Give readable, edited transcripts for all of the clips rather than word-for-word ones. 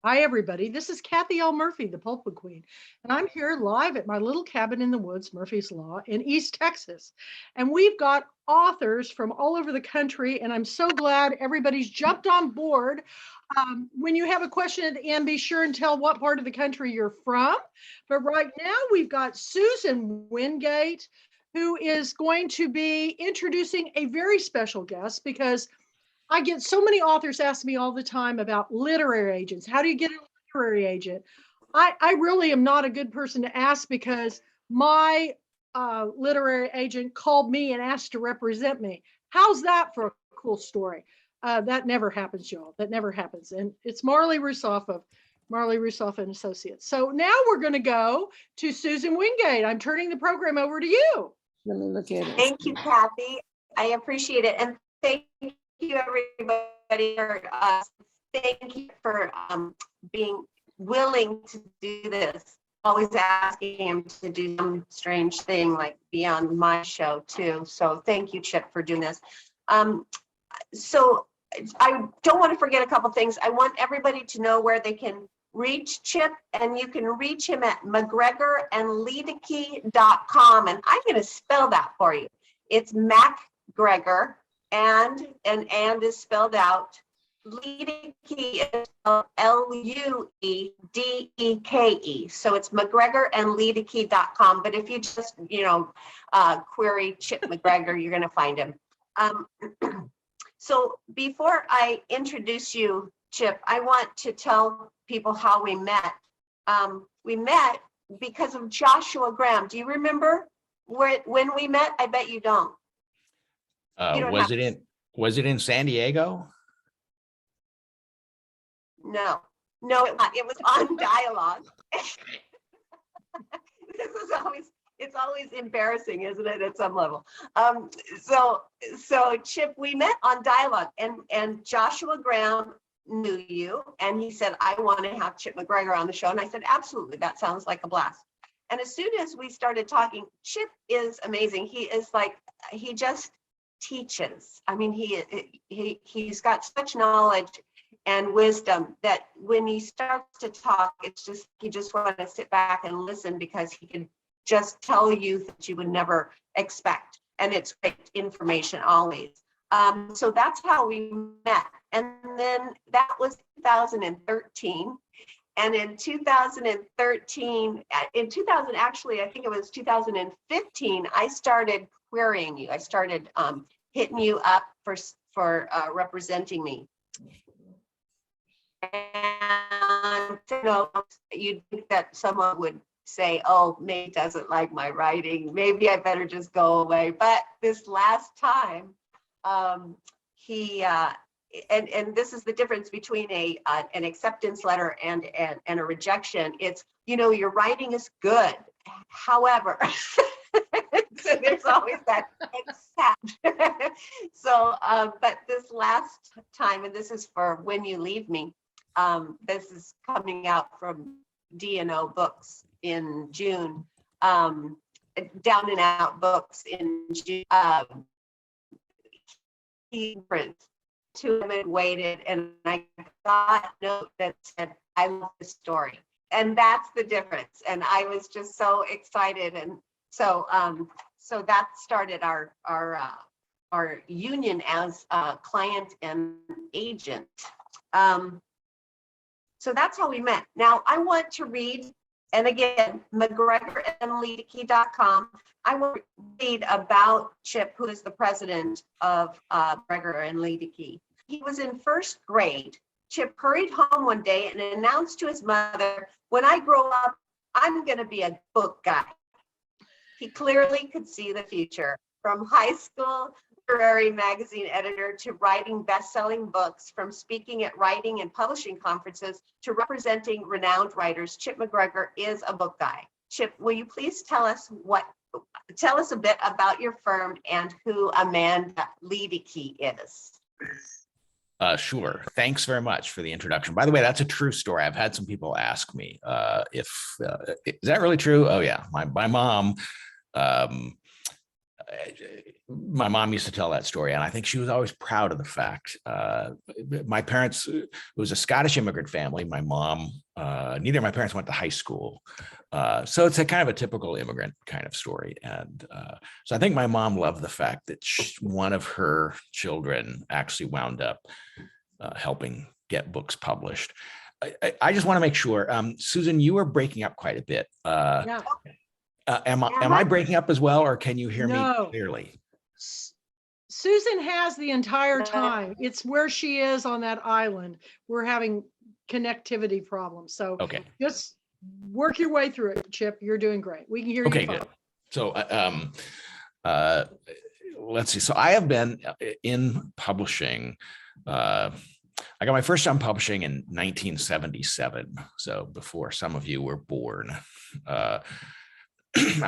Hi, everybody. This is Kathy L. Murphy, the Pulpwood Queen, and I'm here live at my little cabin in the woods, Murphy's Law, in East Texas. And we've got authors from all over the country, and I'm so glad everybody's jumped on board. When you have a question at the end, be sure and tell what part of the country you're from. But right now, we've got Susan Wingate, who is going to be introducing a very special guest because I get so many authors ask me all the time about literary agents. How do you get a literary agent? I really am not a good person to ask because my literary agent called me and asked to represent me. How's that for a cool story? That never happens, y'all. That never happens. And it's Marley Rusoff of Marley Rusoff and Associates. So now we're going to go to Susan Wingate. I'm turning the program over to you. Let me look at it. Thank you, Kathy. I appreciate it. And thank you, everybody. Thank you for being willing to do this. Always asking him to do some strange thing like be on my show too. So thank you, Chip, for doing this. So I don't want to forget a couple things. I want everybody to know where they can reach Chip, and you can reach him at MacGregor&Ludeke.com, and I'm going to spell that for you. It's MacGregor, and is spelled out. Luedeke is spelled Luedeke. So it's MacGregor&Ludeke.com. But if you just query Chip MacGregor, you're going to find him. So before I introduce you, Chip, I want to tell people how we met. We met because of Joshua Graham. Do you remember when we met? I bet you don't. Was it in San Diego? No, it was on Dialogue. It's always embarrassing, isn't it, at some level? So Chip, we met on Dialogue, and Joshua Graham knew you, and he said, I want to have Chip MacGregor on the show. And I said, absolutely, that sounds like a blast. And as soon as we started talking, Chip is amazing. He just teaches. I mean, he's got such knowledge and wisdom that when he starts to talk, you just want to sit back and listen, because he can just tell you that you would never expect. And it's great information always. So that's how we met. And then that was 2013. And in 2013, actually, I think it was 2015, I started querying you. I started hitting you up for representing me. And you'd think that someone would say, oh, maybe doesn't like my writing, maybe I better just go away. But this last time, and this is the difference between an acceptance letter and a rejection. It's, your writing is good. However, so there's always that except. So, but this last time, and this is for When You Leave Me, this is coming out from D&O Books in June, Down and Out Books in June. He to him and waited, and I got a note that said, I love the story. And that's the difference. And I was just so excited. And so that started our union as a client and agent. So that's how we met. Now I want to read, and again, MacGregor&Ludeke.com. I want to read about Chip, who is the president of MacGregor&Ludeke. He was in first grade. Chip hurried home one day and announced to his mother, when I grow up, I'm going to be a book guy. He clearly could see the future. From high school literary magazine editor to writing best-selling books, from speaking at writing and publishing conferences to representing renowned writers, Chip MacGregor is a book guy. Chip, will you please tell us a bit about your firm and who Amanda Luedeke is? Sure. Thanks very much for the introduction. By the way, that's a true story. I've had some people ask me is that really true? Oh yeah, my mom my mom used to tell that story, and I think she was always proud of the fact. My parents, it was a Scottish immigrant family. My mom, neither of my parents went to high school. So it's a kind of a typical immigrant kind of story. And so I think my mom loved the fact that one of her children actually wound up helping get books published. I just want to make sure, Susan, you are breaking up quite a bit. Yeah. Am I breaking up as well, or can you hear me No. clearly? Susan has the entire No. time. It's where she is on that island. We're having connectivity problems. So Okay. just work your way through it, Chip. You're doing great. We can hear you Okay, fine. good. So let's see. So I have been in publishing. I got my first job publishing in 1977. So before some of you were born. I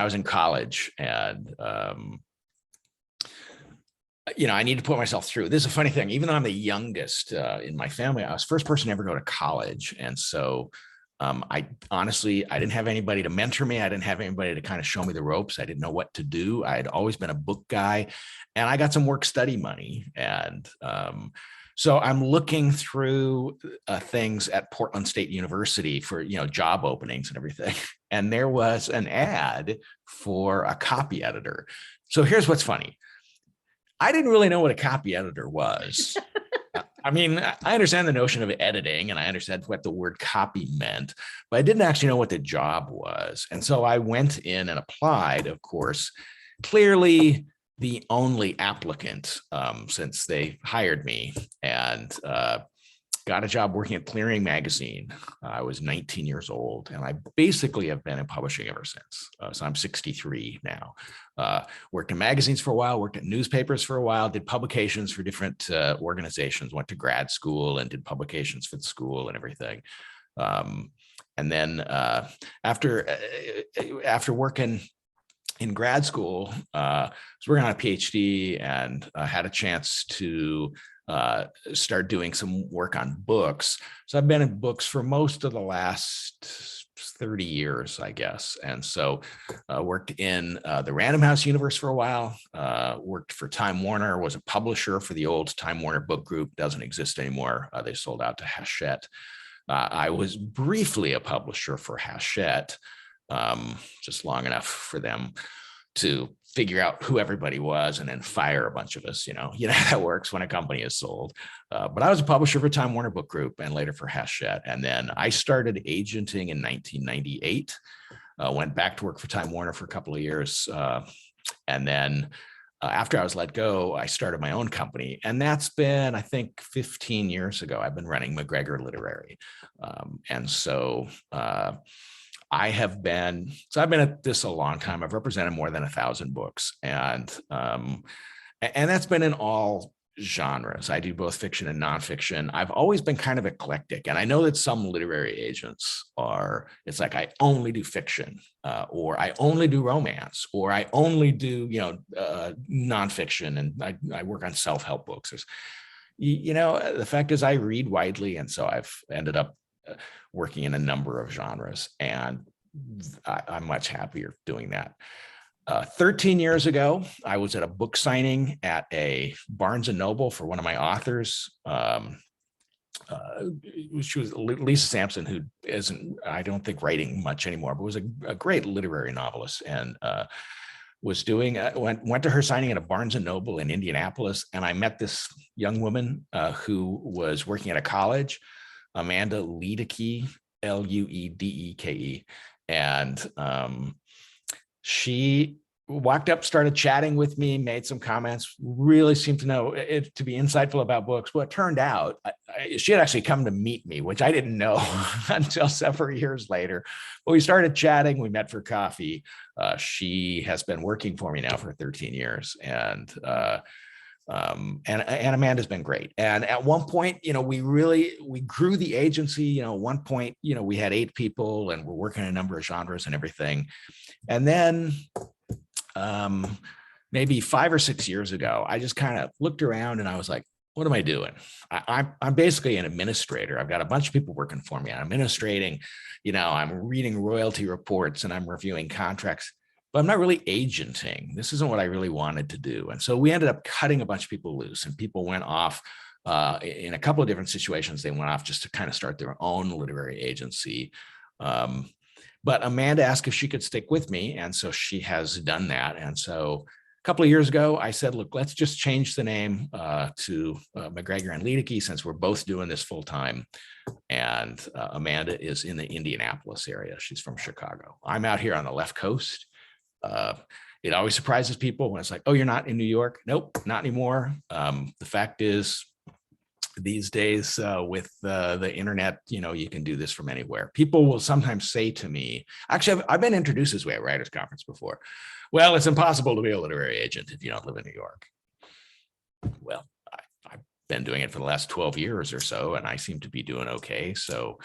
was in college, and I need to put myself through. This is a funny thing. Even though I'm the youngest in my family, I was the first person to ever go to college, and so I didn't have anybody to mentor me. I didn't have anybody to kind of show me the ropes. I didn't know what to do. I had always been a book guy, and I got some work study money, and so I'm looking through things at Portland State University for, job openings and everything. And there was an ad for a copy editor. So here's what's funny. I didn't really know what a copy editor was. I mean, I understand the notion of editing, and I understand what the word copy meant, but I didn't actually know what the job was. And so I went in and applied, of course, clearly the only applicant since they hired me, and got a job working at Clearing Magazine. I was 19 years old, and I basically have been in publishing ever since. So I'm 63 now. Worked in magazines for a while, worked at newspapers for a while, did publications for different organizations, went to grad school and did publications for the school and everything. And then after working in grad school, I was working on a PhD, and had a chance to start doing some work on books. So I've been in books for most of the last 30 years, I guess. And so worked in the Random House universe for a while, worked for Time Warner, was a publisher for the old Time Warner book group, doesn't exist anymore. They sold out to Hachette. I was briefly a publisher for Hachette, just long enough for them to figure out who everybody was and then fire a bunch of us. You know how that works when a company is sold. But I was a publisher for Time Warner Book Group and later for Hachette. And then I started agenting in 1998, went back to work for Time Warner for a couple of years. And then after I was let go, I started my own company. And that's been, I think, 15 years ago. I've been running MacGregor Literary. And so I've been at this a long time. I've represented more than 1,000 books, and that's been in all genres. I do both fiction and nonfiction. I've always been kind of eclectic, and I know that some literary agents it's like, I only do fiction, or I only do romance, or I only do nonfiction, and I work on self-help books. The fact is, I read widely, and so I've ended up working in a number of genres, and I'm much happier doing that. 13 years ago, I was at a book signing at a Barnes and Noble for one of my authors. She was Lisa Sampson, who isn't, I don't think, writing much anymore, but was a great literary novelist, and was doing went to her signing at a Barnes and Noble in Indianapolis, and I met this young woman who was working at a college, Amanda Luedeke, Luedeke, and she walked up, started chatting with me, made some comments, really seemed to know it to be insightful about books. Well, it turned out she had actually come to meet me, which I didn't know until several years later. But we started chatting, we met for coffee. She has been working for me now for 13 years, and Amanda's been great. And at one point, we grew the agency. At one point, we had 8 people, and we're working in a number of genres and everything. And then maybe 5 or 6 years ago, I just kind of looked around and I was like, what am I doing? I'm basically an administrator. I've got a bunch of people working for me. I'm administrating, I'm reading royalty reports and I'm reviewing contracts. but I'm not really agenting. This isn't what I really wanted to do. And so we ended up cutting a bunch of people loose, and people went off in a couple of different situations. They went off just to kind of start their own literary agency. But Amanda asked if she could stick with me. And so she has done that. And so a couple of years ago, I said, look, let's just change the name to MacGregor&Ludeke, since we're both doing this full time. And Amanda is in the Indianapolis area. She's from Chicago. I'm out here on the left coast. It always surprises people when it's like, oh, you're not in New York? Nope, not anymore. The fact is, these days with the internet, you can do this from anywhere. People will sometimes say to me, actually, I've been introduced this way at Writers Conference before. Well, it's impossible to be a literary agent if you don't live in New York. Well, I've been doing it for the last 12 years or so, and I seem to be doing okay. So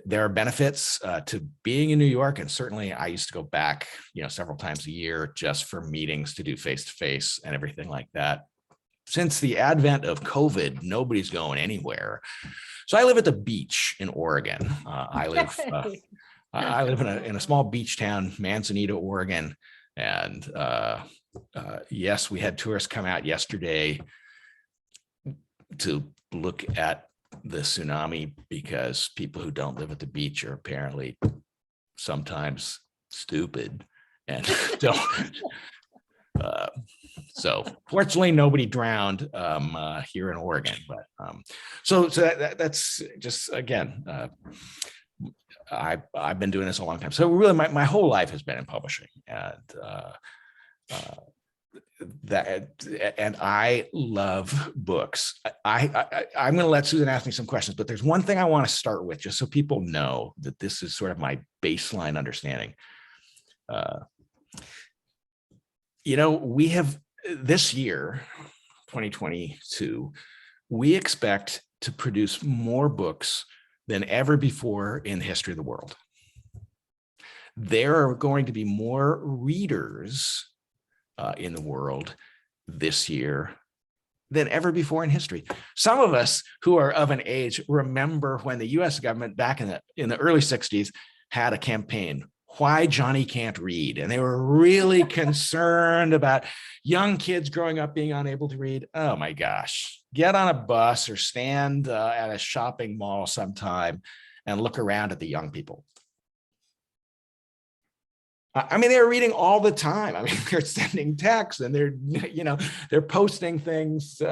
there are benefits to being in New York. And certainly I used to go back, several times a year just for meetings to do face-to-face and everything like that. Since the advent of COVID, nobody's going anywhere. So I live at the beach in Oregon. I live in a small beach town, Manzanita, Oregon. And yes, we had tourists come out yesterday to look at the tsunami, because people who don't live at the beach are apparently sometimes stupid and don't. So fortunately, nobody drowned here in Oregon. But so that's just, again, I've been doing this a long time. So really, my whole life has been in publishing, and I love books. I'm going to let Susan ask me some questions, but there's one thing I want to start with, just so people know that this is sort of my baseline understanding. We have this year, 2022, we expect to produce more books than ever before in the history of the world. There are going to be more readers in the world this year than ever before in history. Some of us who are of an age remember when the US government back in the early 60s had a campaign, Why Johnny Can't Read. And they were really concerned about young kids growing up being unable to read. Oh my gosh, get on a bus or stand at a shopping mall sometime and look around at the young people. I mean, they're reading all the time. I mean, they're sending texts and they're posting things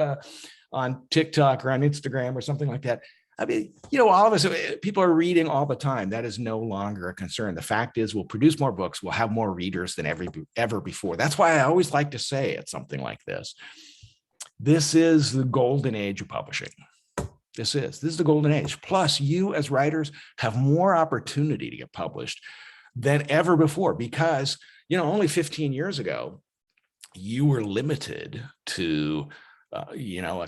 on TikTok or on Instagram or something like that. I mean, all of us, people are reading all the time. That is no longer a concern. The fact is, we'll produce more books. We'll have more readers than ever before. That's why I always like to say at something like this, this is the golden age of publishing. This is the golden age. Plus, you as writers have more opportunity to get published than ever before, because, only 15 years ago, you were limited to, a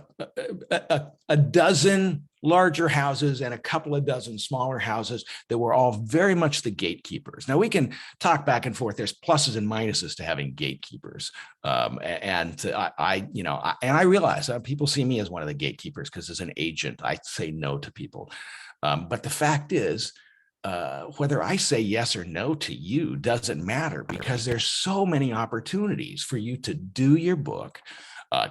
dozen larger houses and a couple of dozen smaller houses that were all very much the gatekeepers. Now we can talk back and forth. There's pluses and minuses to having gatekeepers. And I realize people see me as one of the gatekeepers because as an agent, I say no to people. But the fact is, whether I say yes or no to you doesn't matter, because there's so many opportunities for you to do your book,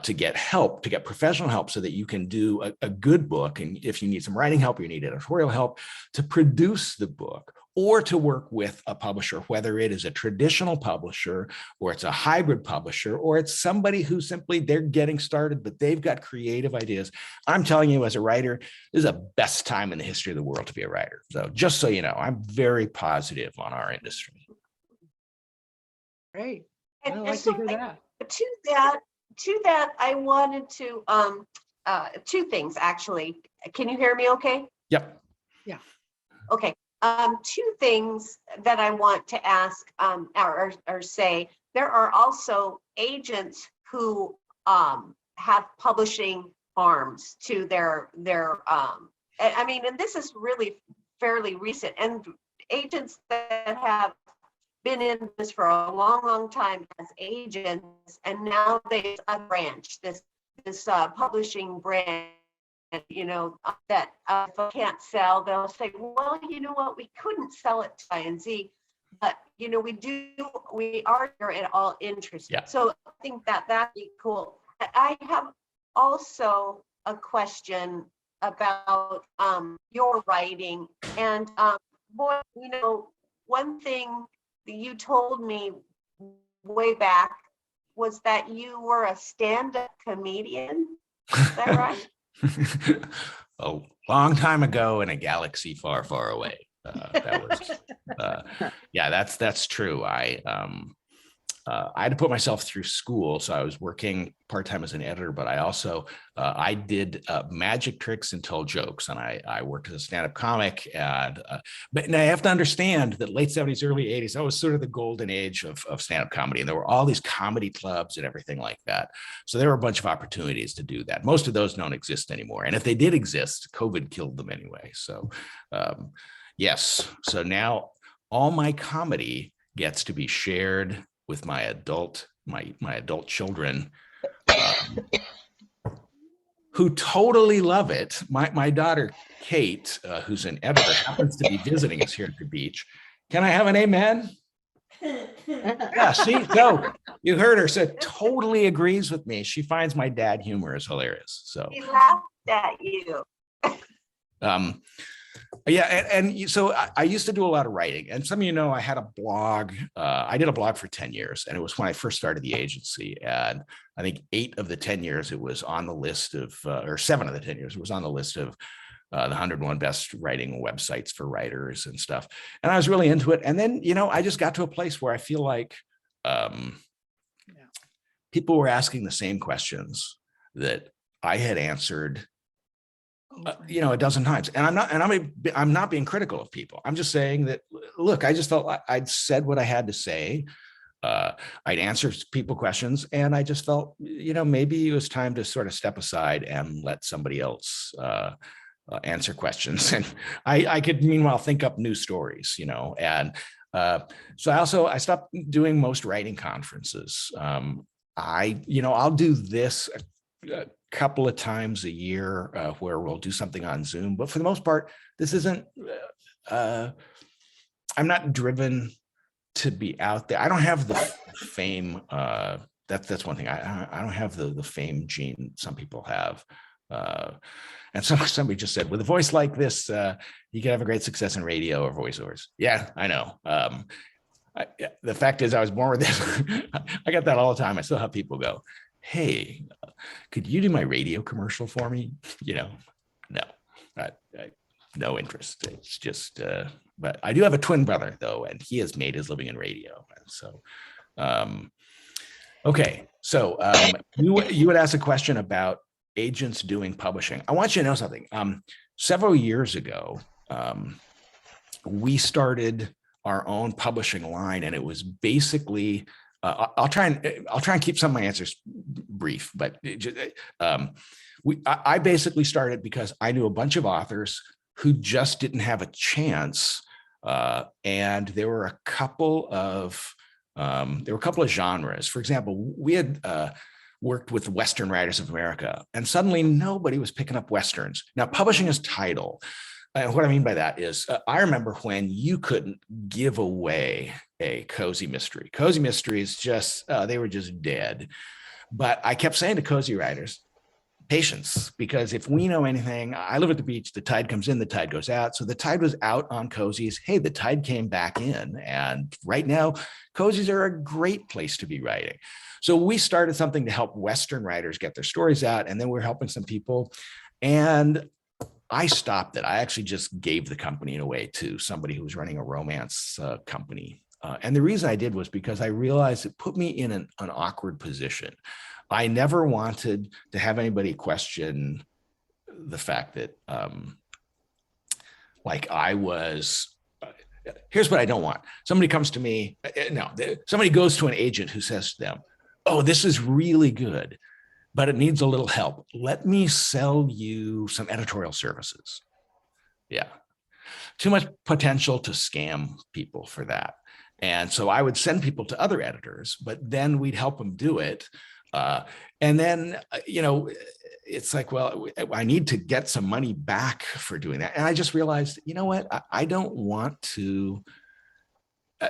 to get help, to get professional help so that you can do a good book. And if you need some writing help, or you need editorial help to produce the book, or to work with a publisher, whether it is a traditional publisher or it's a hybrid publisher, or it's somebody who simply they're getting started, but they've got creative ideas. I'm telling you, as a writer, this is the best time in the history of the world to be a writer. So just so you know, I'm very positive on our industry. Great. And, I like to hear that. To that, I wanted to, two things actually. Can you hear me okay? Yep. Yeah. Okay. Two things that I want to ask or say. There are also agents who have publishing arms to their I mean, and this is really fairly recent, and agents that have been in this for a long time as agents, and now there's a branch, this publishing branch, that if I can't sell, they'll say, well, you know what, we couldn't sell it to Y and Z, but we are at all interested. Yeah. So I think that'd be cool. I have also a question about your writing, and boy, one thing that you told me way back was that you were a stand-up comedian. Is that right? A long time ago in a galaxy far, far away. Yeah, that's true. I had to put myself through school, so I was working part-time as an editor, but I also I did magic tricks and told jokes, and I worked as a stand-up comic. And I have to understand that late 70s, early 80s, that was sort of the golden age of stand-up comedy, and there were all these comedy clubs and everything like that. So there were a bunch of opportunities to do that. Most of those don't exist anymore, and if they did exist, COVID killed them anyway. So yes, so now all my comedy gets to be shared with my adult children, who totally love it. My daughter Kate, who's an editor, happens to be visiting us here at the beach. Can I have an amen? Yeah, see, so you heard her. So totally agrees with me. She finds my dad humor is hilarious. So He laughed at you. Yeah, and so I used to do a lot of writing, and some of you know I had a blog. I did a blog for 10 years, and it was when I first started the agency. And I think 8 of the 10 years it was on the list of, or 7 of the 10 years it was on the list of the 101 best writing websites for writers and stuff. And I was really into it. And then, I just got to a place where I feel like people were asking the same questions that I had answered a dozen times. And I'm not being critical of people. I'm just saying that, look, I just felt I'd said what I had to say. I'd answer people questions, and I just felt, maybe it was time to sort of step aside and let somebody else answer questions. And I could meanwhile think up new stories, and so I stopped doing most writing conferences. I'll do this a couple of times a year where we'll do something on Zoom, but for the most part, this isn't, I'm not driven to be out there. I don't have the fame. That's one thing. I don't have the fame gene some people have. And somebody just said, with a voice like this, you can have a great success in radio or voiceovers. Yeah, I know. The fact is, I was born with this. I get that all the time. I still have people go, hey, could you do my radio commercial for me? No, no interest. It's just, but I do have a twin brother though, and he has made his living in radio. And so, okay. So you would ask a question about agents doing publishing. I want you to know something. Several years ago, we started our own publishing line, and it was basically, I'll try and keep some of my answers brief, but I basically started because I knew a bunch of authors who just didn't have a chance, and there were a couple of genres. For example, we had worked with Western Writers of America, and suddenly nobody was picking up Westerns. Now, publishing is title. And what I mean by that is, I remember when you couldn't give away a cozy mystery. Cozy mysteries just, they were just dead. But I kept saying to cozy writers, patience, because if we know anything, I live at the beach, the tide comes in, the tide goes out. So the tide was out on cozies. Hey, the tide came back in. And right now, cozies are a great place to be writing. So we started something to help Western writers get their stories out. And then we're helping some people. And I stopped it. I actually just gave the company away to somebody who was running a romance company. And the reason I did was because I realized it put me in an awkward position. I never wanted to have anybody question the fact that, I was, here's what I don't want. Somebody comes to me, somebody goes to an agent who says to them, oh, this is really good, but it needs a little help. Let me sell you some editorial services. Yeah. Too much potential to scam people for that. And so I would send people to other editors, but then we'd help them do it. And then, it's like, well, I need to get some money back for doing that. And I just realized, you know what? I don't want to,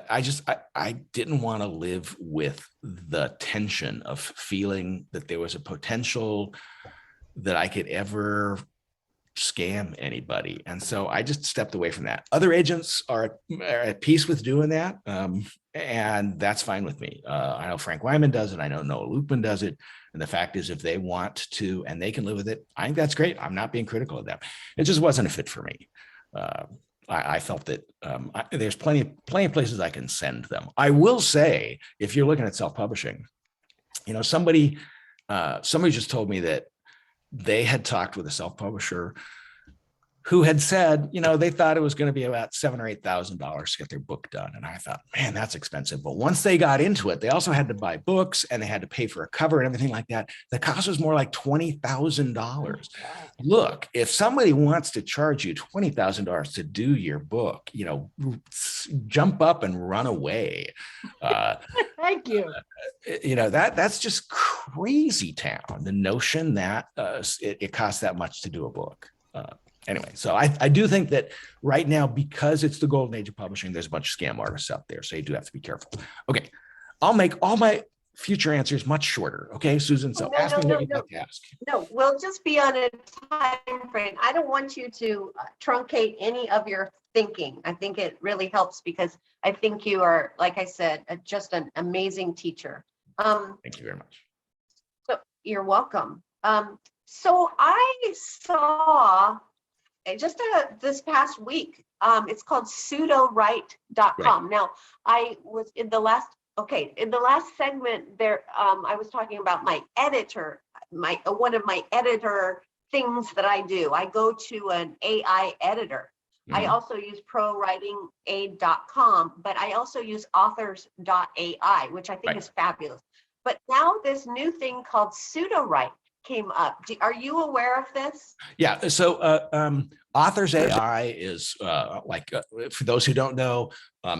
I didn't want to live with the tension of feeling that there was a potential that I could ever scam anybody. And so I just stepped away from that. Other agents are at peace with doing that. And that's fine with me. I know Frank Wyman does it. I know Noah Lukeman does it. And the fact is, if they want to and they can live with it, I think that's great. I'm not being critical of them. It just wasn't a fit for me. I felt that there's plenty of places I can send them. I will say, if you're looking at self-publishing, somebody just told me that they had talked with a self-publisher who had said, they thought it was going to be about $7,000 or $8,000 to get their book done. And I thought, man, that's expensive. But once they got into it, they also had to buy books and they had to pay for a cover and everything like that. The cost was more like $20,000. Look, if somebody wants to charge you $20,000 to do your book, jump up and run away. Thank you. That's just crazy town. The notion that it costs that much to do a book. Anyway, so I do think that right now, because it's the golden age of publishing, there's a bunch of scam artists out there. So you do have to be careful. Okay. I'll make all my future answers much shorter. Okay, Susan. So ask me what you'd like to ask. No, we'll just be on a time frame. I don't want you to truncate any of your thinking. I think it really helps because I think you are, like I said, just an amazing teacher. Thank you very much. So you're welcome. So I saw just this past week, it's called pseudowrite.com. Right. Now, I was in the last segment there, I was talking about my editor, one of my editor things that I do. I go to an AI editor. Mm-hmm. I also use prowritingaid.com, but I also use authors.ai, which I think is fabulous. But now this new thing called pseudowrite came up. Are you aware of this? Yeah. So Authors AI is for those who don't know,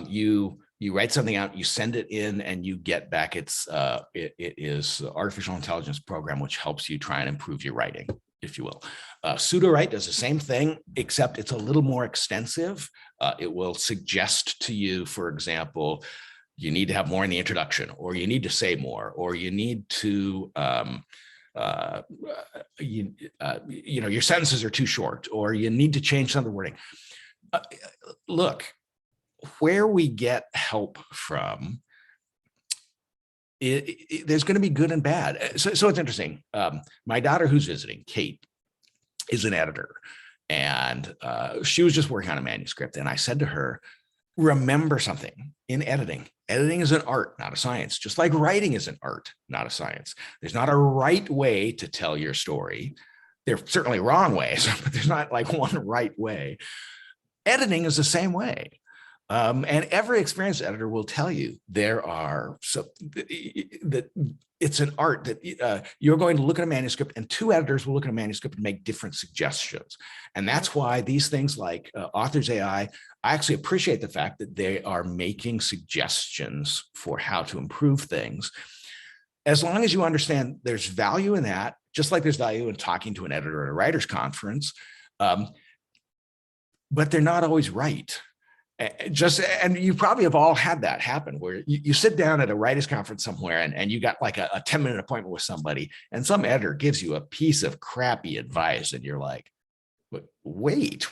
you write something out, you send it in, and you get back it is artificial intelligence program which helps you try and improve your writing, if you will. Pseudowrite does the same thing, except it's a little more extensive. It will suggest to you, for example, you need to have more in the introduction, or you need to say more, or you need to your sentences are too short, or you need to change some of the wording. Look, where we get help from, there's going to be good and bad. So it's interesting. My daughter, who's visiting, Kate, is an editor, and she was just working on a manuscript. And I said to her, remember something in editing. Editing is an art, not a science, just like writing is an art, not a science. There's not a right way to tell your story. There are certainly wrong ways, but there's not like one right way. Editing is the same way. And every experienced editor will tell you that it's an art that you're going to look at a manuscript, and two editors will look at a manuscript and make different suggestions. And that's why these things like Authors AI, I actually appreciate the fact that they are making suggestions for how to improve things. As long as you understand there's value in that, just like there's value in talking to an editor at a writer's conference, but they're not always right. And you probably have all had that happen where you sit down at a writers conference somewhere and you got like a 10-minute appointment with somebody, and some editor gives you a piece of crappy advice and you're like, wait,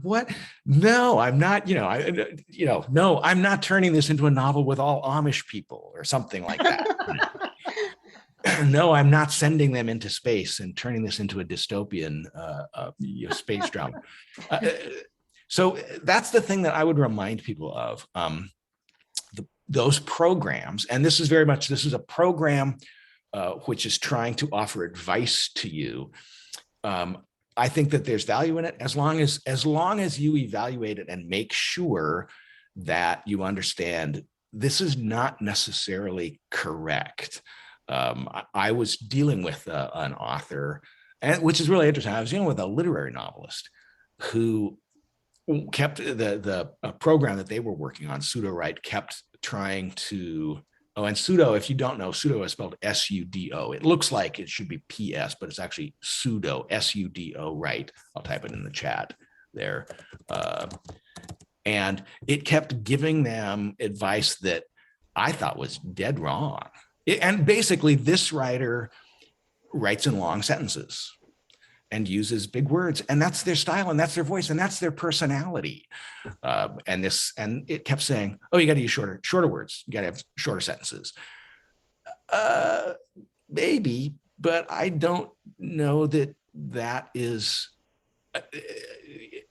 what? No, I'm not, no, I'm not turning this into a novel with all Amish people or something like that. No, I'm not sending them into space and turning this into a dystopian space drama. So that's the thing that I would remind people of. Those programs, and this is a program which is trying to offer advice to you. I think that there's value in it as long as you evaluate it and make sure that you understand this is not necessarily correct. I was dealing with an author, and which is really interesting. I was dealing with a literary novelist who kept the program that they were working on, pseudowrite, kept trying to, and pseudo, if you don't know, pseudo is spelled S-U-D-O. It looks like it should be P-S, but it's actually pseudo, S-U-D-O, right. I'll type it in the chat there. And it kept giving them advice that I thought was dead wrong. And basically, this writer writes in long sentences and uses big words, and that's their style, and that's their voice, and that's their personality. And it kept saying, "Oh, you got to use shorter words. You got to have shorter sentences." Maybe, but I don't know that is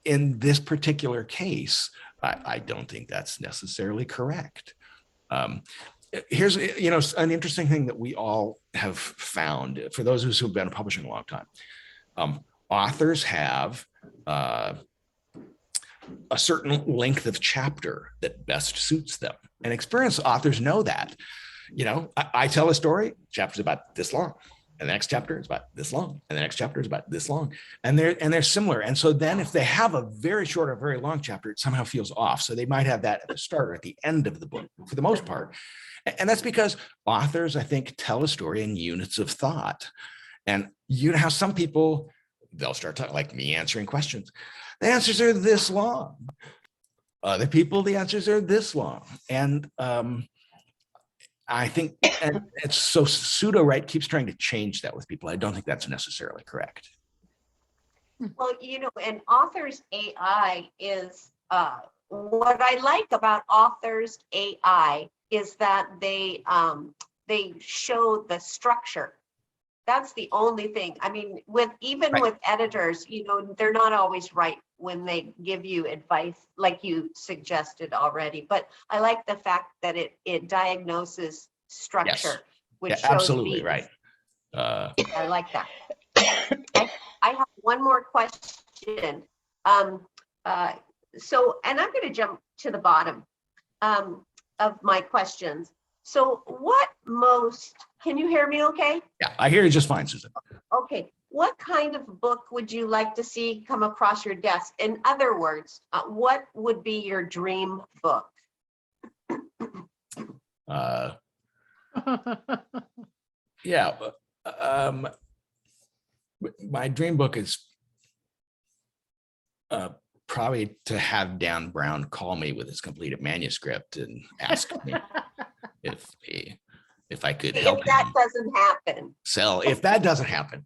in this particular case. I don't think that's necessarily correct. Here's an interesting thing that we all have found for those of us who've been publishing a long time. Authors have a certain length of chapter that best suits them, and experienced authors know that. I tell a story, chapter's about this long, and the next chapter is about this long, and the next chapter is about this long, and they're similar. And so then if they have a very short or very long chapter, it somehow feels off. So they might have that at the start or at the end of the book for the most part. And that's because authors, I think, tell a story in units of thought. And you know how some people, they'll start talking, like me answering questions. The answers are this long. Other people, the answers are this long. And I think, and it's so pseudo-right keeps trying to change that with people. I don't think that's necessarily correct. Well, an author's AI is, what I like about authors' AI is that they show the structure. That's the only thing. I mean, with editors, they're not always right when they give you advice like you suggested already. But I like the fact that it diagnoses structure, yes. which shows absolutely beats. Right. I like that. I have one more question. So, and I'm going to jump to the bottom of my questions. So can you hear me okay? Yeah, I hear you just fine, Susan. Okay. What kind of book would you like to see come across your desk? In other words, what would be your dream book? Yeah. My dream book is probably to have Dan Brown call me with his completed manuscript and ask me if I could help if that him doesn't happen. sell. If that doesn't happen.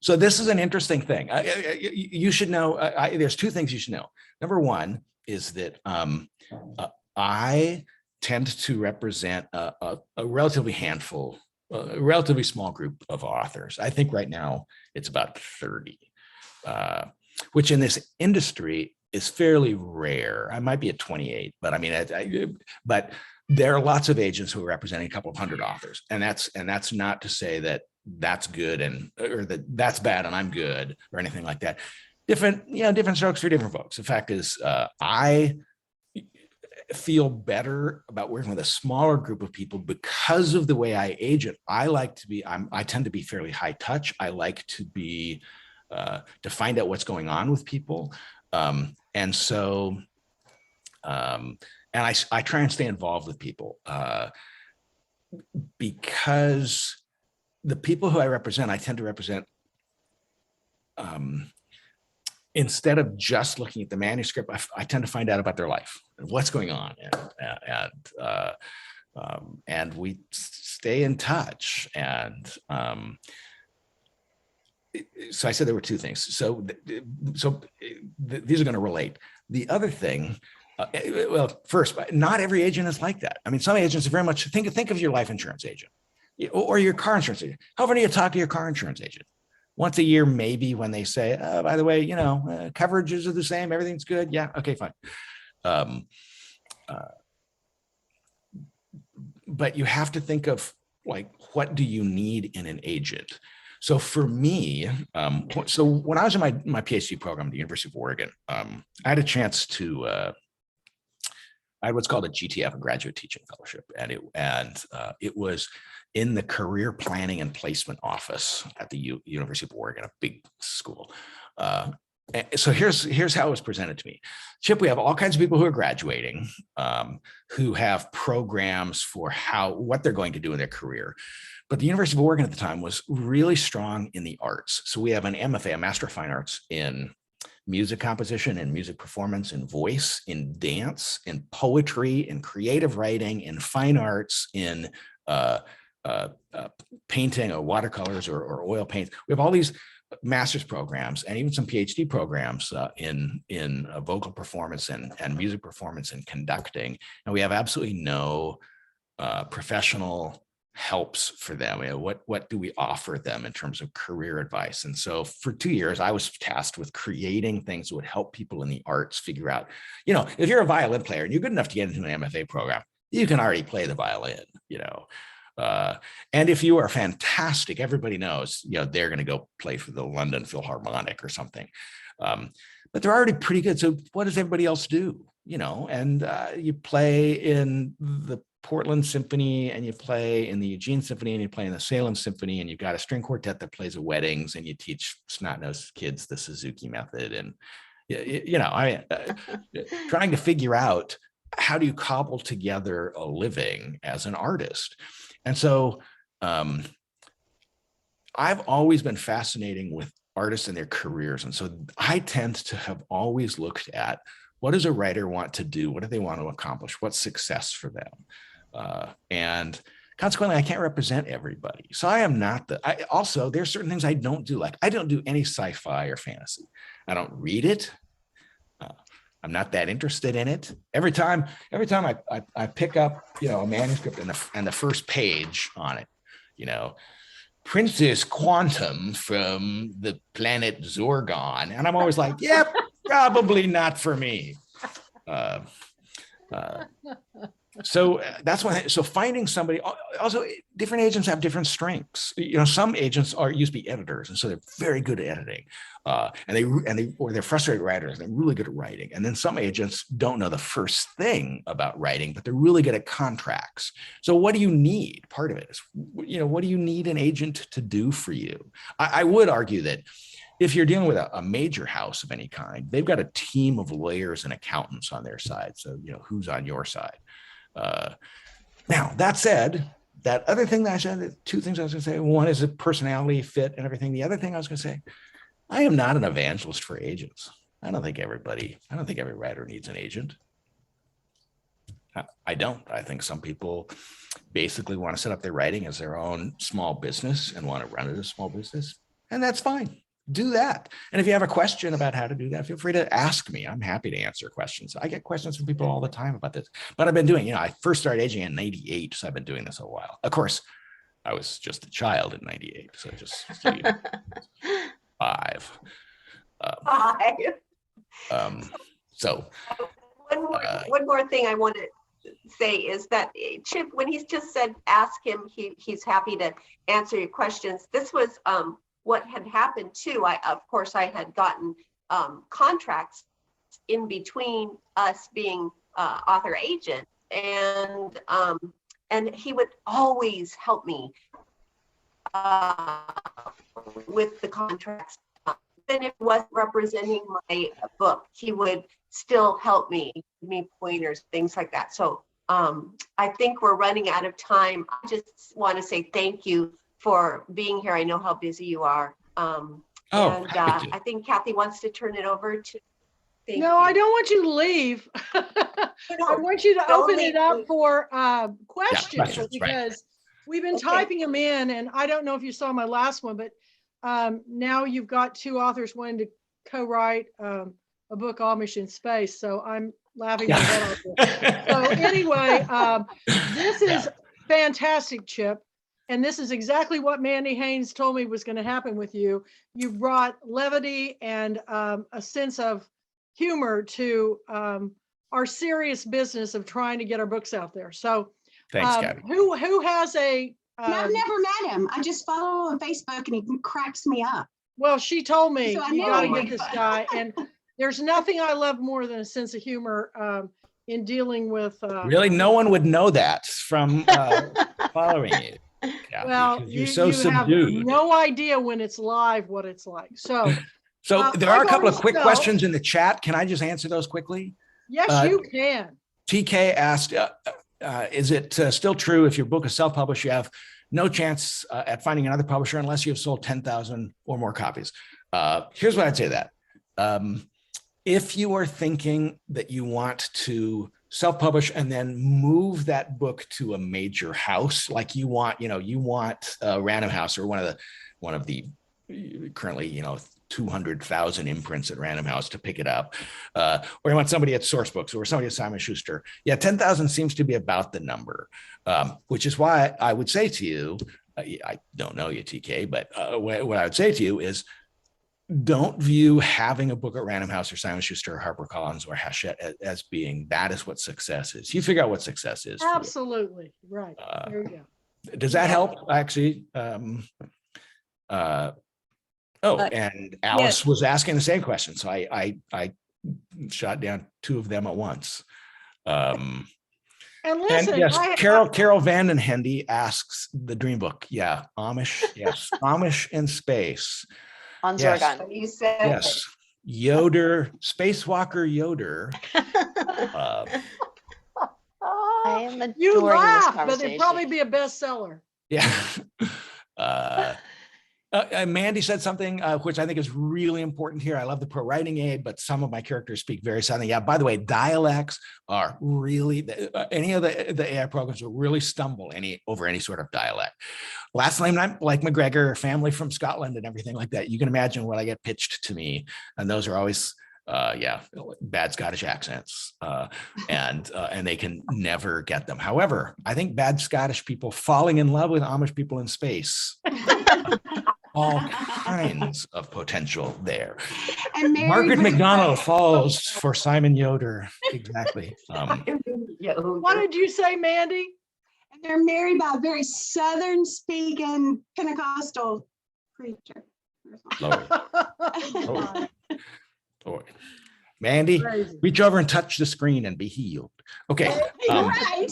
So this is an interesting thing. You should know, there's two things you should know. Number one is that I tend to represent a relatively small group of authors. I think right now it's about 30, which in this industry is fairly rare. I might be at 28, but I mean, but there are lots of agents who are representing a couple of hundred authors, and that's not to say that that's good or that that's bad and I'm good or anything like that. Different strokes for different folks. The fact is, I feel better about working with a smaller group of people because of the way I agent. I tend to be fairly high touch. I like to be to find out what's going on with people, and so. And I try and stay involved with people because the people who I represent, I tend to represent instead of just looking at the manuscript, I tend to find out about their life and what's going on, and we stay in touch. And so I said there were two things. So these are going to relate. The other thing. Well, first, not every agent is like that. I mean, some agents are very much think of your life insurance agent or your car insurance agent. How often do you talk to your car insurance agent? Once a year, maybe, when they say, "Oh, by the way, coverages are the same, everything's good." Yeah, okay, fine. But you have to think of like, what do you need in an agent? So for me, so when I was in my PhD program at the University of Oregon, I had a chance to. I had what's called a GTF, a graduate teaching fellowship, and it was in the career planning and placement office at the University of Oregon, a big school. So here's how it was presented to me. Chip, we have all kinds of people who are graduating, who have programs for what they're going to do in their career. But the University of Oregon at the time was really strong in the arts. So we have an MFA, a Master of Fine Arts in music composition and music performance and voice, in dance, in poetry, in creative writing, in fine arts, in painting or watercolors or oil paints. We have all these master's programs and even some PhD programs in vocal performance and music performance and conducting. And we have absolutely no professional helps for them. You know, what do we offer them in terms of career advice? And so for 2 years, I was tasked with creating things that would help people in the arts figure out, you know, if you're a violin player and you're good enough to get into an MFA program, you can already play the violin, you know. And if you are fantastic, everybody knows, you know, they're going to go play for the London Philharmonic or something. But they're already pretty good. So what does everybody else do? You know, and you play in the Portland Symphony and you play in the Eugene Symphony and you play in the Salem Symphony, and you've got a string quartet that plays at weddings, and you teach snot-nosed kids the Suzuki method. And, you know, trying to figure out how do you cobble together a living as an artist. And so I've always been fascinating with artists and their careers. And so I tend to have always looked at, what does a writer want to do? What do they want to accomplish? What's success for them? And consequently, I can't represent everybody. So I am not also, there's certain things I don't do. Like I don't do any sci-fi or fantasy. I don't read it. I'm not that interested in it. Every time I pick up, you know, a manuscript and the first page on it, you know, Princess Quantum from the planet Zorgon. And I'm always like, yep, probably not for me. So that's why. So finding somebody. Also, different agents have different strengths. You know, some agents used to be editors, and so they're very good at editing, or they're frustrated writers. And they're really good at writing. And then some agents don't know the first thing about writing, but they're really good at contracts. So what do you need? Part of it is, you know, what do you need an agent to do for you? I would argue that if you're dealing with a major house of any kind, they've got a team of lawyers and accountants on their side. So, you know, who's on your side? Now, that said, that other thing that I said, two things I was going to say, one is a personality fit and everything. The other thing I was going to say, I am not an evangelist for agents. I don't think every writer needs an agent. I don't. I think some people basically want to set up their writing as their own small business and want to run it as a small business. And that's fine. Do that. And if you have a question about how to do that, feel free to ask me. I'm happy to answer questions. I get questions from people all the time about this, but I've been doing, you know, I first started aging in 98. So I've been doing this a while. Of course, I was just a child in 98. So just so you know, 5. So one more thing I want to say is that Chip, when he's just said, ask him, he's happy to answer your questions. This was, what had happened too. Of course, I had gotten contracts in between us being author agent, and he would always help me with the contracts. Even if it wasn't representing my book, he would still help me, give me pointers, things like that. So I think we're running out of time. I just want to say thank you for being here. I know how busy you are. I think Kathy wants to turn it over to. No, I don't want you to leave. I want you to open it up for questions, because we've been typing them in, and I don't know if you saw my last one, but now you've got 2 authors wanting to co-write a book, Amish in Space. So I'm laughing my head off. So anyway, this is fantastic, Chip. And this is exactly what Mandy Haynes told me was going to happen with you. You brought levity and a sense of humor to our serious business of trying to get our books out there. So thanks, Gabby. Who has a... I've never met him. I just follow him on Facebook and he cracks me up. Well, she told me, So you got to get this guy. And there's nothing I love more than a sense of humor in dealing with... Really? No one would know that from following you. Yeah, well, you're so subdued. Have no idea when it's live what it's like. So there are a couple of quick questions in the chat. Can I just answer those quickly? Yes, you can. TK asked, is it still true if your book is self-published, you have no chance at finding another publisher unless you have sold 10,000 or more copies? Here's what I'd say to that. if you are thinking that you want to self-publish and then move that book to a major house, like you want Random House or one of the currently 200,000 imprints at Random House to pick it up, or you want somebody at Sourcebooks or somebody at Simon Schuster. Yeah, 10,000 seems to be about the number, which is why I would say to you, I don't know you, TK, but what I would say to you is, don't view having a book at Random House or Simon Schuster or HarperCollins or Hachette as being that is what success is. You figure out what success is. Absolutely. Right. There you go. Does that help? Actually, and Alice was asking the same question. So I shot down two of them at once. And listen, and yes, Carol Vanden Hende asks the Dream Book. Yeah, Amish. Yes, Amish in space. On Yes. Zorgon. You said Yes, Yoder, Spacewalker Yoder. I am you adoring this laugh, but conversation. it'd probably be a bestseller. Yeah. Mandy said something which I think is really important here. I love the pro writing aid, but some of my characters speak very silently. Yeah, by the way, dialects are really, any of the AI programs will really stumble over any sort of dialect. Last name, like MacGregor, family from Scotland and everything like that. You can imagine what I get pitched to me. And those are always, bad Scottish accents. And they can never get them. However, I think bad Scottish people falling in love with Amish people in space. All kinds of potential there. And Margaret McDonald falls for Simon Yoder. Exactly. What did you say, Mandy? And they're married by a very Southern speaking Pentecostal preacher. Lord. Mandy, Crazy. reach over and touch the screen and be healed. Okay. Right.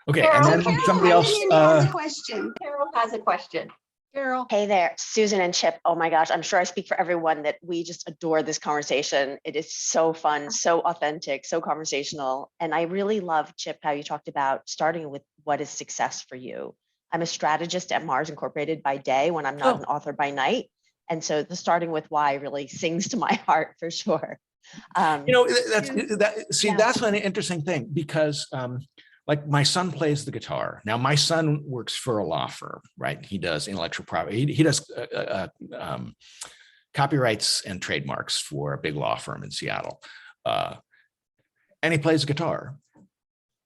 Okay, Carol, and then Carol somebody else. has a question. Carol has a question. Carol. Hey there, Susan and Chip. Oh my gosh, I'm sure I speak for everyone that we just adore this conversation. It is so fun, so authentic, so conversational. And I really love, Chip, how you talked about starting with what is success for you. I'm a strategist at Mars Incorporated by day when I'm not an author by night. And so the starting with why really sings to my heart for sure. That's an interesting thing because like my son plays the guitar. Now my son works for a law firm, right? He does intellectual property. He does copyrights and trademarks for a big law firm in Seattle. And he plays guitar,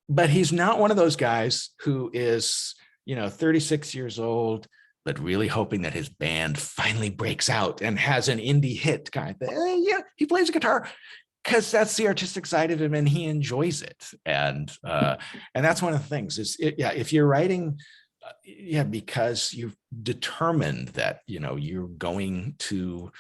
but he's not one of those guys who is, 36 years old, but really hoping that his band finally breaks out and has an indie hit kind of thing. Yeah, he plays guitar because that's the artistic side of him and he enjoys it. And that's one of the things is, if you're writing, because you've determined that, you're going to,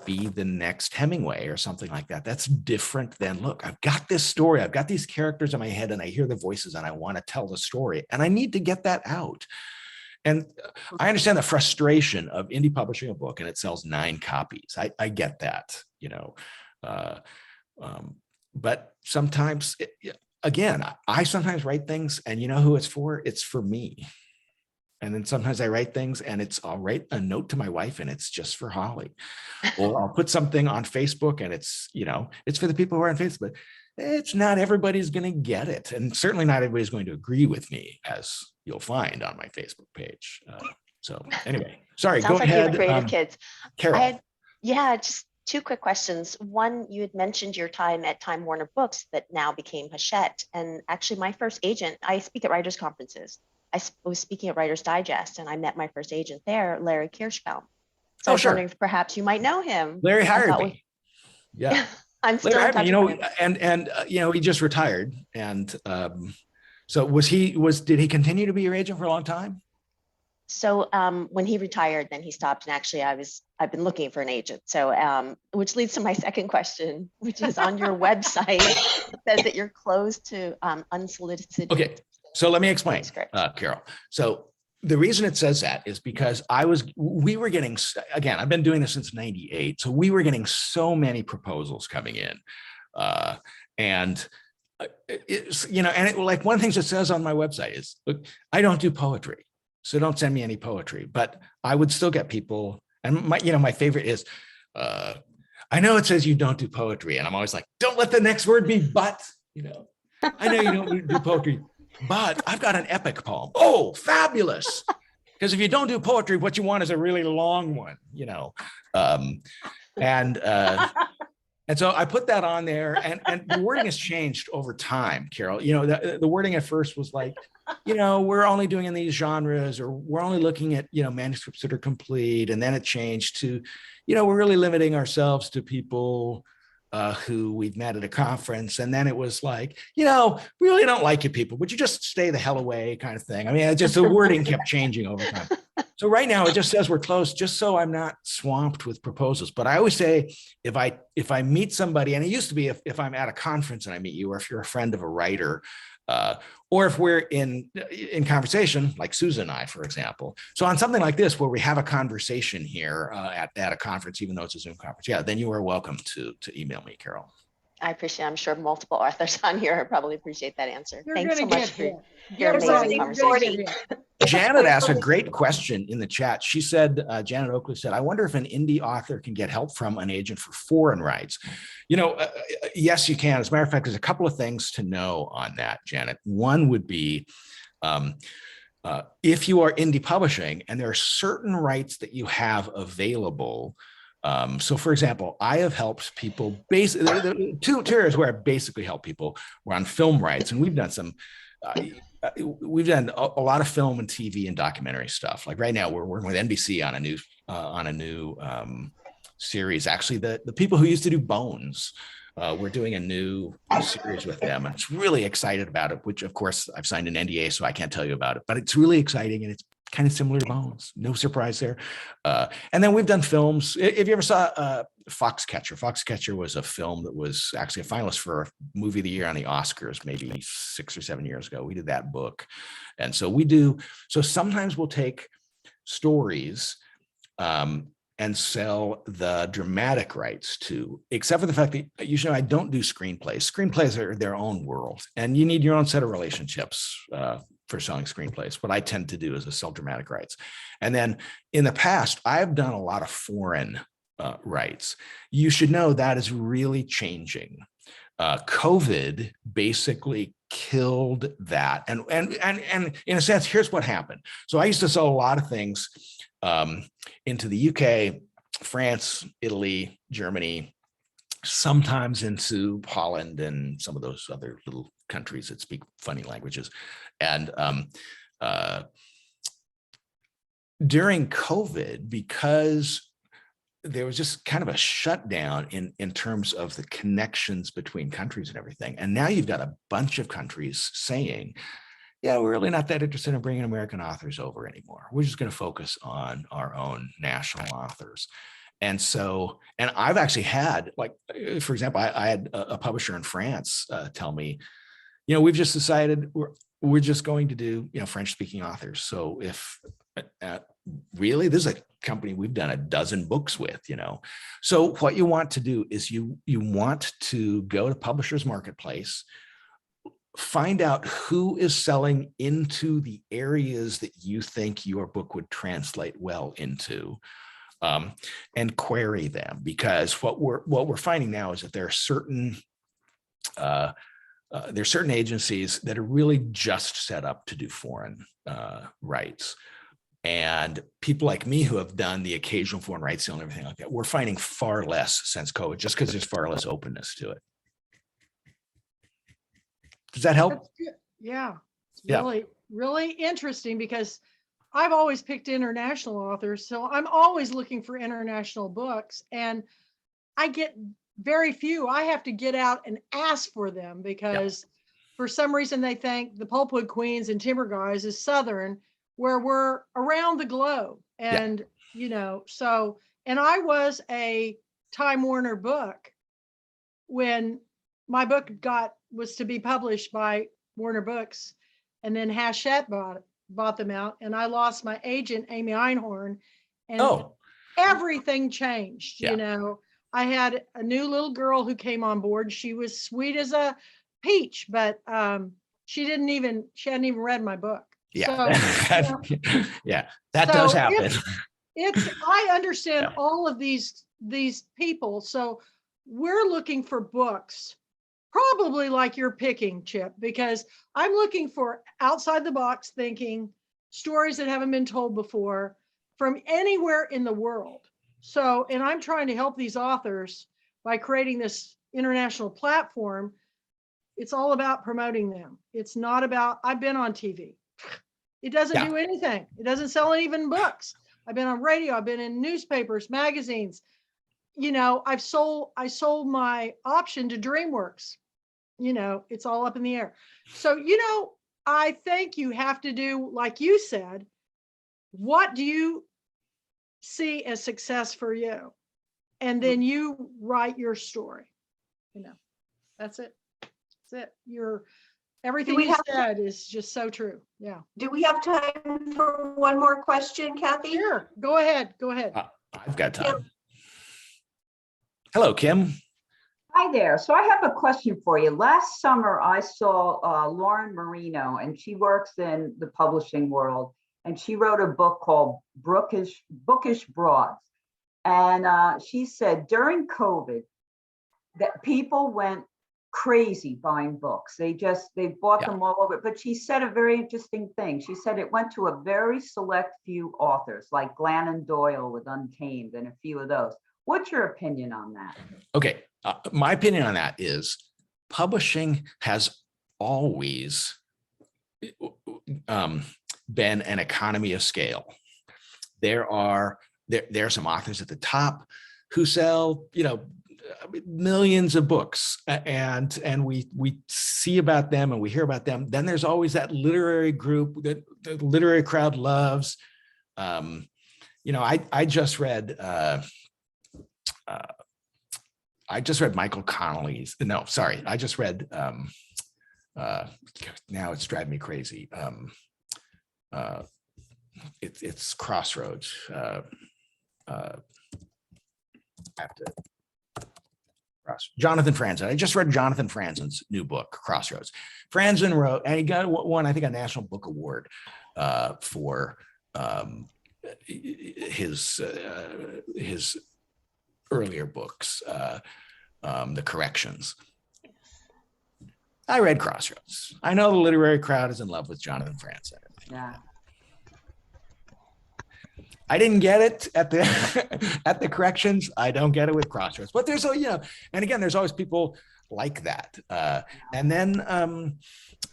be the next Hemingway or something like that. That's different than, look, I've got this story. I've got these characters in my head and I hear the voices and I want to tell the story and I need to get that out. And I understand the frustration of indie publishing a book and it sells 9 copies. I get that, but sometimes, I sometimes write things and you know who it's for? It's for me. And then sometimes I write things and I'll write a note to my wife and it's just for Holly. Or I'll put something on Facebook and it's for the people who are on Facebook. It's not everybody's going to get it. And certainly not everybody's going to agree with me, as you'll find on my Facebook page. So anyway, sorry, Sounds go like ahead. You have creative kids. Carol. Just 2 quick questions. One, you had mentioned your time at Time Warner Books that now became Hachette. And actually my first agent, I speak at writers' conferences. I was speaking at Writer's Digest and I met my first agent there, Larry Kirschbaum. So I was wondering if perhaps you might know him. Larry hired me. Yeah. I'm still in touch with him. And he just retired. And so did he continue to be your agent for a long time? So when he retired, then he stopped. And actually I've been looking for an agent. So which leads to my second question, which is on your website, it says that you're closed to unsolicited. Okay. So let me explain, Carol. So the reason it says that is because we were getting, again, I've been doing this since 98. So we were getting so many proposals coming in. And like one of the things it says on my website is, look, I don't do poetry. So don't send me any poetry, but I would still get people And my favorite is, I know it says you don't do poetry, and I'm always like, don't let the next word be but, I know you don't do poetry, but I've got an epic poem. Oh, fabulous. Because if you don't do poetry, what you want is a really long one, and so I put that on there, and the wording has changed over time, Carol. The wording at first was like, we're only doing in these genres, or we're only looking at, manuscripts that are complete. And then it changed to, we're really limiting ourselves to people who we've met at a conference. And then it was like, we really don't like you people. Would you just stay the hell away, kind of thing? I mean, the wording kept changing over time. So right now it just says we're closed, just so I'm not swamped with proposals. But I always say, if I meet somebody, and it used to be if I'm at a conference and I meet you, or if you're a friend of a writer, or if we're in conversation, like Susan and I, for example. So on something like this, where we have a conversation here at a conference, even though it's a Zoom conference, then you are welcome to email me, Carol. I appreciate, I'm sure multiple authors on here probably appreciate that answer. You're Thanks so gonna much get for hit. your Get amazing ready, conversation. get hit. Janet asked a great question in the chat. She said, Janet Oakley said, I wonder if an indie author can get help from an agent for foreign rights. Yes, you can. As a matter of fact, there's a couple of things to know on that, Janet. One would be, if you are indie publishing and there are certain rights that you have available. So for example, I have helped people basically, two areas where I basically help people were on film rights, and we've done some, we've done a lot of film and TV and documentary stuff. Like right now we're working with NBC on a new series. Actually, the people who used to do Bones, we're doing a new series with them, and it's really excited about it, which of course I've signed an NDA, so I can't tell you about it, but it's really exciting, and it's kind of similar to Bones. No surprise there. And then we've done films. If you ever saw Foxcatcher, Foxcatcher was a film that was actually a finalist for Movie of the Year on the Oscars, maybe 6 or 7 years ago. We did that book. And so so sometimes we'll take stories and sell the dramatic rights to, except for the fact that usually I don't do screenplays. Screenplays are their own world, and you need your own set of relationships for selling screenplays. What I tend to do is to sell dramatic rights. And then in the past, I've done a lot of foreign rights. You should know that is really changing. COVID basically killed that. And in a sense, here's what happened. So I used to sell a lot of things into the UK, France, Italy, Germany, sometimes into Holland and some of those other little countries that speak funny languages. And during COVID, because there was just kind of a shutdown in terms of the connections between countries and everything. And now you've got a bunch of countries saying, yeah, we're really not that interested in bringing American authors over anymore. We're just going to focus on our own national authors. And so, and I've actually had, like, for example, I had a publisher in France tell me, we've just decided we're just going to do, French speaking authors. So if really, this is a company we've done a dozen books with, So what you want to do is you want to go to Publishers Marketplace, find out who is selling into the areas that you think your book would translate well into, and query them. Because what we're finding now is that there are certain agencies that are really just set up to do foreign rights. And people like me who have done the occasional foreign rights sale and everything like that, we're finding far less since COVID, just because there's far less openness to it. Does that help? Yeah, it's really, really interesting, because I've always picked international authors. So I'm always looking for international books, and I get very few. I have to get out and ask for them, because for some reason they think the Pulpwood Queens and Timber Guys is Southern, where we're around the globe. And, so, and I was a Time Warner book when my book was to be published by Warner Books, and then Hachette bought them out, and I lost my agent, Amy Einhorn, and everything changed. I had a new little girl who came on board. She was sweet as a peach, but she hadn't even read my book. Yeah. So, that does happen. I understand Yeah. all of these people. So we're looking for books, probably like you're picking, Chip, because I'm looking for outside the box thinking, stories that haven't been told before from anywhere in the world. So, and I'm trying to help these authors by creating this international platform. It's all about promoting them. It's not about, I've been on TV. It doesn't Yeah. do anything. It doesn't sell even books. I've been on radio. I've been in newspapers, magazines. You know, I sold my option to DreamWorks. You know, it's all up in the air. So, you know, I think you have to do, like you said, what do you see as success for you? And then you write your story. You know, that's it. That's it. Everything we you have said is just so true. Yeah. Do we have time for one more question, Kathy? Sure. Go ahead. Go ahead. I've got time. Hello, Kim. Hi there. So I have a question for you. Last summer, I saw Lauren Marino, and she works in the publishing world, and she wrote a book called Bookish Broads. And she said during COVID that people went crazy buying books. They bought them all over. But she said a very interesting thing. She said it went to a very select few authors, like Glennon Doyle with Untamed and a few of those. What's your opinion on that? Okay. My opinion on that is publishing has always been an economy of scale. There are some authors at the top who sell, millions of books, and we see about them and we hear about them. Then there's always that literary group that the literary crowd loves. I just read Michael Connolly's. No, sorry, I just read. Now it's driving me crazy. It's Crossroads. Jonathan Franzen. I just read Jonathan Franzen's new book, Crossroads. Franzen wrote, and he won, I think, a National Book Award for his earlier books, The Corrections. I read Crossroads. I know the literary crowd is in love with Jonathan Franzen. Yeah. I didn't get it at the at the Corrections. I don't get it with Crossroads. But there's and again, there's always people like that. And then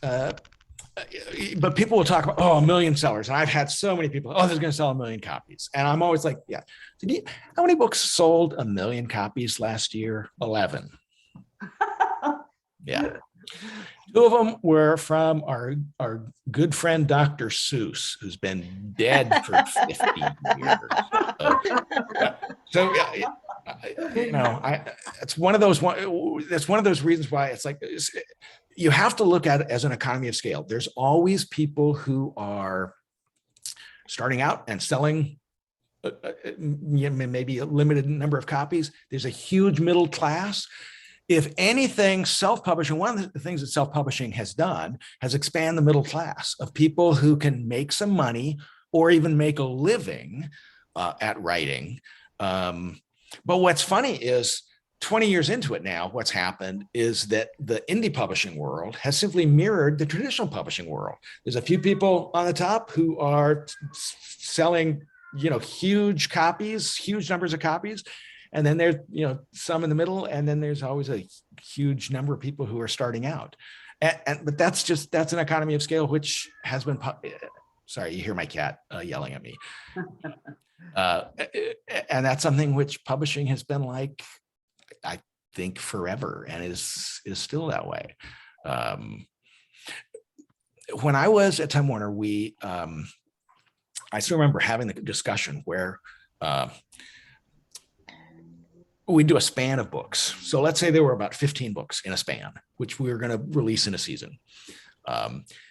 but people will talk about, a million sellers. And I've had so many people, this is going to sell 1 million copies. And I'm always like, yeah. How many books sold 1 million copies last year? 11. Yeah. 2 of them were from our good friend, Dr. Seuss, who's been dead for 50 years. So, it's one of those. That's one of those reasons why it's like you have to look at it as an economy of scale. There's always people who are starting out and selling maybe a limited number of copies. There's a huge middle class. If anything, self-publishing, one of the things that self-publishing has done has expand the middle class of people who can make some money or even make a living at writing. But what's funny is 20 years into it now, what's happened is that the indie publishing world has simply mirrored the traditional publishing world. There's a few people on the top who are selling, huge numbers of copies. And then there's, some in the middle, and then there's always a huge number of people who are starting out. But that's an economy of scale, which has been, sorry, you hear my cat yelling at me. And that's something which publishing has been like, I think, forever, and is still that way. When I was at Time Warner, I still remember having the discussion where we do a span of books. So let's say there were about 15 books in a span, which we were going to release in a season.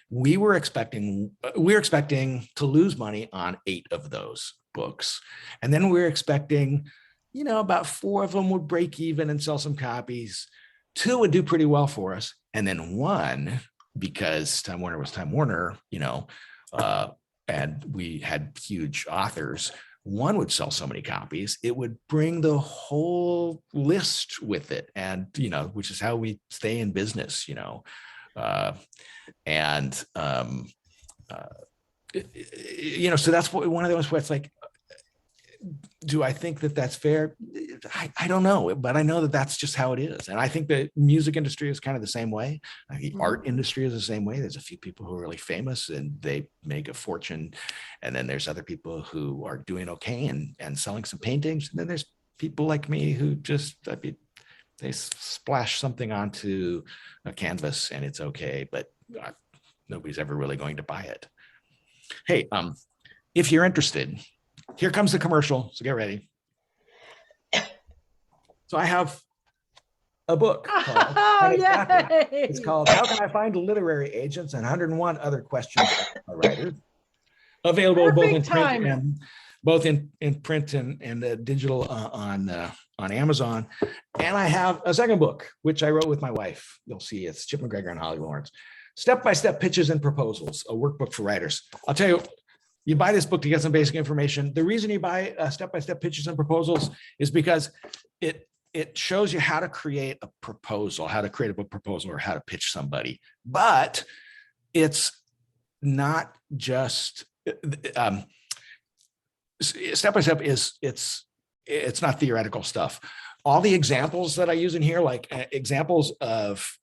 We were expecting to lose money on 8 of those books. And then we were expecting, about 4 of them would break even and sell some copies. 2 would do pretty well for us. And then 1, because Time Warner was Time Warner, and we had huge authors, one would sell so many copies, it would bring the whole list with it. And, which is how we stay in business, and, so that's one of those where it's like, do I think that that's fair? I don't know, but I know that that's just how it is. And I think the music industry is kind of the same way. The art industry is the same way. There's a few people who are really famous and they make a fortune. And then there's other people who are doing okay and selling some paintings. And then there's people like me who just, they splash something onto a canvas and it's okay, but nobody's ever really going to buy it. Hey, if you're interested, here comes the commercial, so get ready. So I have a book called, it's called How Can I Find Literary Agents and 101 Other Questions by Writers, available both in print and digital on Amazon. And I have a second book, which I wrote with my wife. You'll see it's Chip MacGregor and Holly Lawrence, Step-by-Step Pitches and Proposals, a workbook for writers. I'll tell you, you buy this book to get some basic information. The reason you buy Step-by-Step Pitches and Proposals is because it shows you how to create a proposal, how to create a book proposal, or how to pitch somebody. But it's not just Step-by-Step it's not theoretical stuff. All the examples that I use in here, like examples of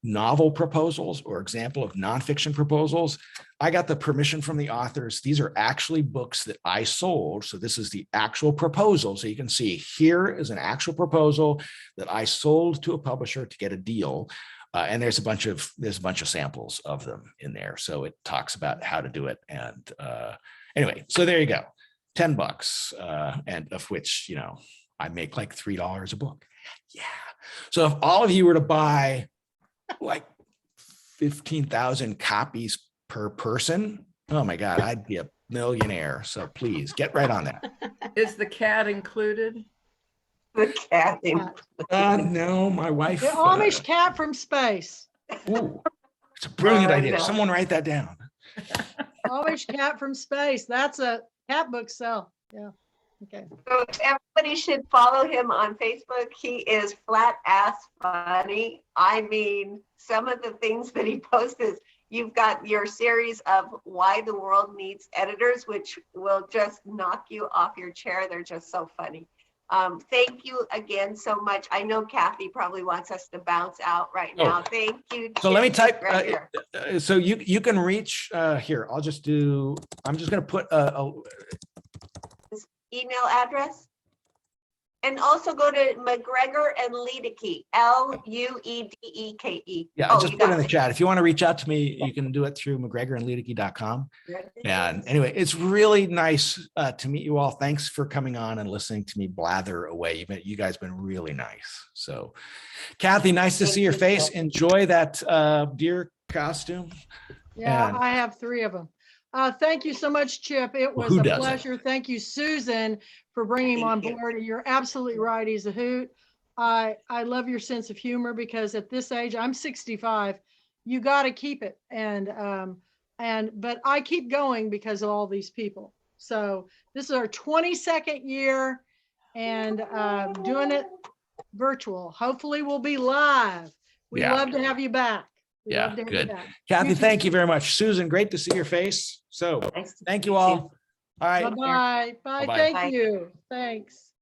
novel proposals or example of nonfiction proposals, I got the permission from the authors. These are actually books that I sold. So this is the actual proposal. So you can see here is an actual proposal that I sold to a publisher to get a deal. And there's a bunch of samples of them in there. So it talks about how to do it. And anyway, so there you go. $10, and of which, I make like $3 a book. Yeah. So if all of you were to buy like 15,000 copies per person, oh my God, I'd be a millionaire. So please get right on that. Is the cat included? The cat. No, my wife. The Amish cat from space. Ooh, it's a brilliant idea. No. Someone write that down. Amish cat from space. That's a cat book sell. Yeah. Okay. So everybody should follow him on Facebook. He is flat ass funny. I mean, some of the things that he posts is, you've got your series of Why the World Needs Editors, which will just knock you off your chair. They're just so funny. Thank you again so much. I know Kathy probably wants us to bounce out right now. Thank you. So let me type. Right here. So you can reach here. I'm just going to put Email address, and also go to MacGregor and Luedeke, Luedeke. Yeah, I just put it in the chat. If you want to reach out to me, you can do it through MacGregor&Ludeke.com. And anyway, it's really nice to meet you all. Thanks for coming on and listening to me blather away. You guys have been really nice. So, Kathy, nice to see your face. Enjoy that deer costume. Yeah, And I have 3 of them. Thank you so much, Chip. It was who a doesn't? pleasure. Thank you, Susan, for bringing him on Thank you. board. You're absolutely right. He's a hoot. I love your sense of humor, because at this age, I'm 65. You got to keep it. But I keep going because of all these people. So this is our 22nd year, and doing it virtual. Hopefully we'll be live. We'd love to have you back. We'd love to have you good. back. Kathy, thank you very much. Susan, great to see your face. So Nice to thank meet you all. All right. Bye-bye. Bye. Bye-bye. Thank Bye. you. Thanks.